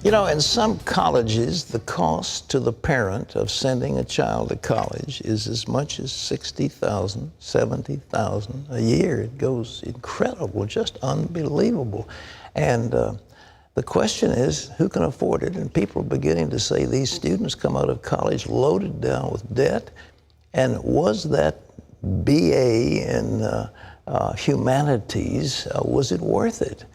You know, in some colleges, the cost to the parent of sending a child to college is as much as $60,000, $70,000 a year. It goes incredible, just unbelievable. And the question is, who can afford it? And people are beginning to say these students come out of college loaded down with debt. And was that BA in humanities, was it worth it?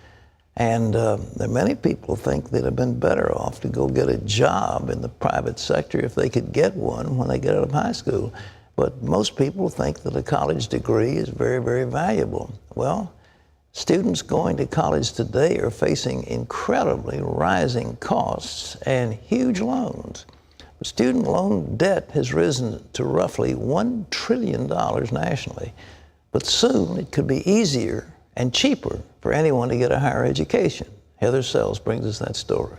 And many people think they'd have been better off to go get a job in the private sector if they could get one when they get out of high school. But most people think that a college degree is very, very valuable. Well, students going to college today are facing incredibly rising costs and huge loans. Student loan debt has risen to roughly $1 trillion nationally. But soon it could be easier and cheaper for anyone to get a higher education. Heather Sells brings us that story.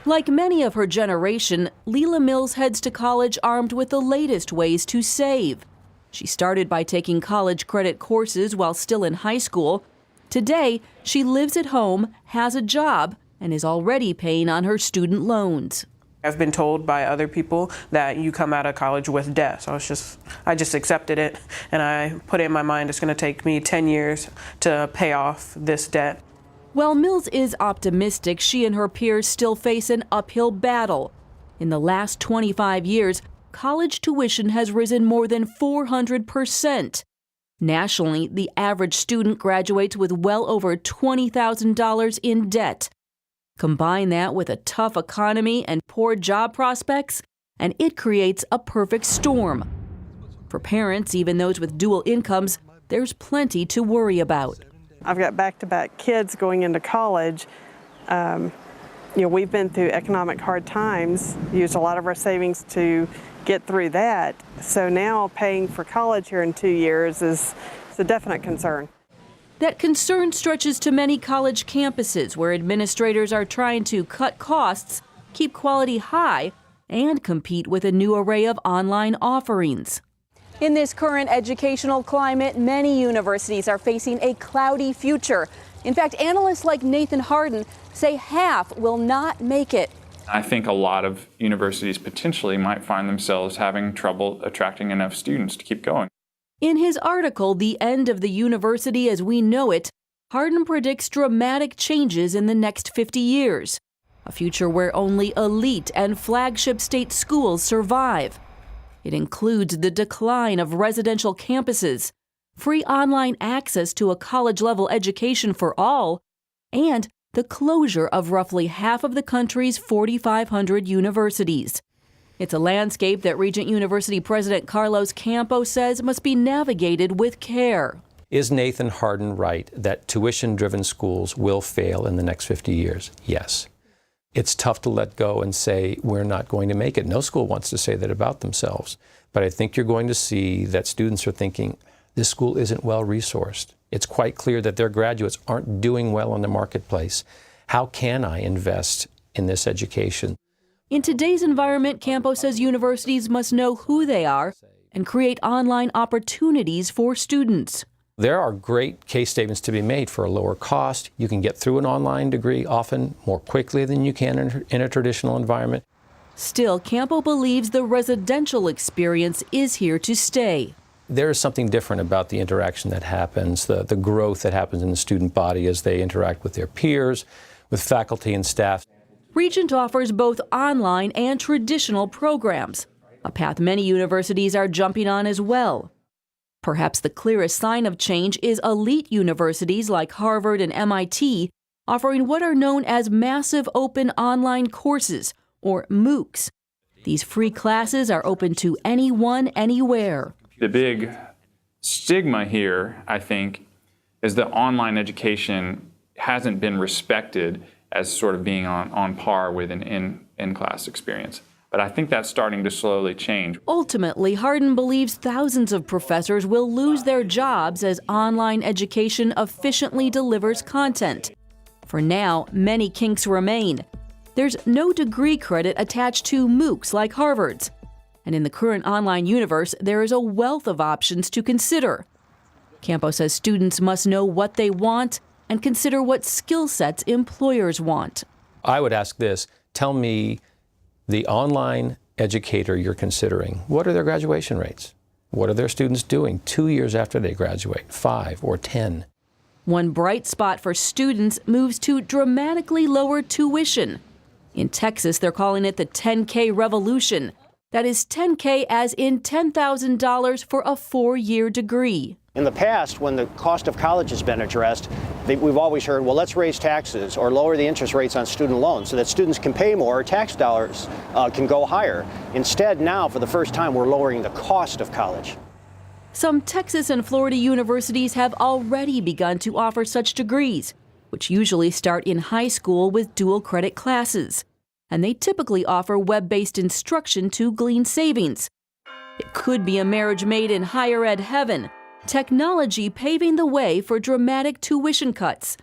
Like many of her generation, Leila Mills heads to college armed with the latest ways to save. She started by taking college credit courses while still in high school. Today, she lives at home, has a job, and is already paying on her student loans. I've been told by other people that you come out of college with debt, so I just accepted it, and I put it in my mind it's going to take me 10 years to pay off this debt. While Mills is optimistic, she and her peers still face an uphill battle. In the last 25 years, college tuition has risen more than 400%. Nationally, the average student graduates with well over $20,000 in debt. Combine that with a tough economy and poor job prospects, and it creates a perfect storm. For parents, even those with dual incomes, there's plenty to worry about. I've got back-to-back kids going into college. We've been through economic hard times, used a lot of our savings to get through that. So now paying for college here in 2 years is a definite concern. That concern stretches to many college campuses where administrators are trying to cut costs, keep quality high, and compete with a new array of online offerings. In this current educational climate, many universities are facing a cloudy future. In fact, analysts like Nathan Harden say half will not make it. I think a lot of universities potentially might find themselves having trouble attracting enough students to keep going. In his article, The End of the University as We Know It, Harden predicts dramatic changes in the next 50 years, a future where only elite and flagship state schools survive. It includes the decline of residential campuses, free online access to a college-level education for all, and the closure of roughly half of the country's 4,500 universities. It's a landscape that Regent University President Carlos Campo says must be navigated with care. Is Nathan Harden right that tuition-driven schools will fail in the next 50 years? Yes. It's tough to let go and say we're not going to make it. No school wants to say that about themselves. But I think you're going to see that students are thinking, this school isn't well resourced. It's quite clear that their graduates aren't doing well in the marketplace. How can I invest in this education? In today's environment, Campo says universities must know who they are and create online opportunities for students. There are great case statements to be made for a lower cost. You can get through an online degree often more quickly than you can in a traditional environment. Still, Campo believes the residential experience is here to stay. There is something different about the interaction that happens, the growth that happens in the student body as they interact with their peers, with faculty and staff. Regent offers both online and traditional programs, a path many universities are jumping on as well. Perhaps the clearest sign of change is elite universities like Harvard and MIT offering what are known as massive open online courses, or MOOCs. These free classes are open to anyone, anywhere. The big stigma here, I think, is that online education hasn't been respected as sort of being on par with an in-class experience. But I think that's starting to slowly change. Ultimately, Harden believes thousands of professors will lose their jobs as online education efficiently delivers content. For now, many kinks remain. There's no degree credit attached to MOOCs like Harvard's. And in the current online universe, there is a wealth of options to consider. Campo says students must know what they want and consider what skill sets employers want. I would ask this, tell me the online educator you're considering, what are their graduation rates? What are their students doing 2 years after they graduate, 5 or 10? One bright spot for students moves to dramatically lower tuition. In Texas, they're calling it the 10K revolution. That is $10K as in $10,000 for a 4-year degree. In the past, when the cost of college has been addressed, we've always heard, well, let's raise taxes or lower the interest rates on student loans so that students can pay more, tax dollars can go higher. Instead, now, for the first time, we're lowering the cost of college. Some Texas and Florida universities have already begun to offer such degrees, which usually start in high school with dual credit classes. And they typically offer web-based instruction to glean savings. It could be a marriage made in higher ed heaven, technology paving the way for dramatic tuition cuts.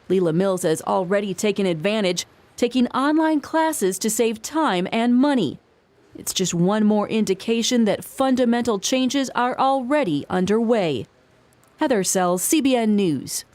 Leila Mills has already taken advantage, taking online classes to save time and money. It's just one more indication that fundamental changes are already underway. Heather Sells, CBN News.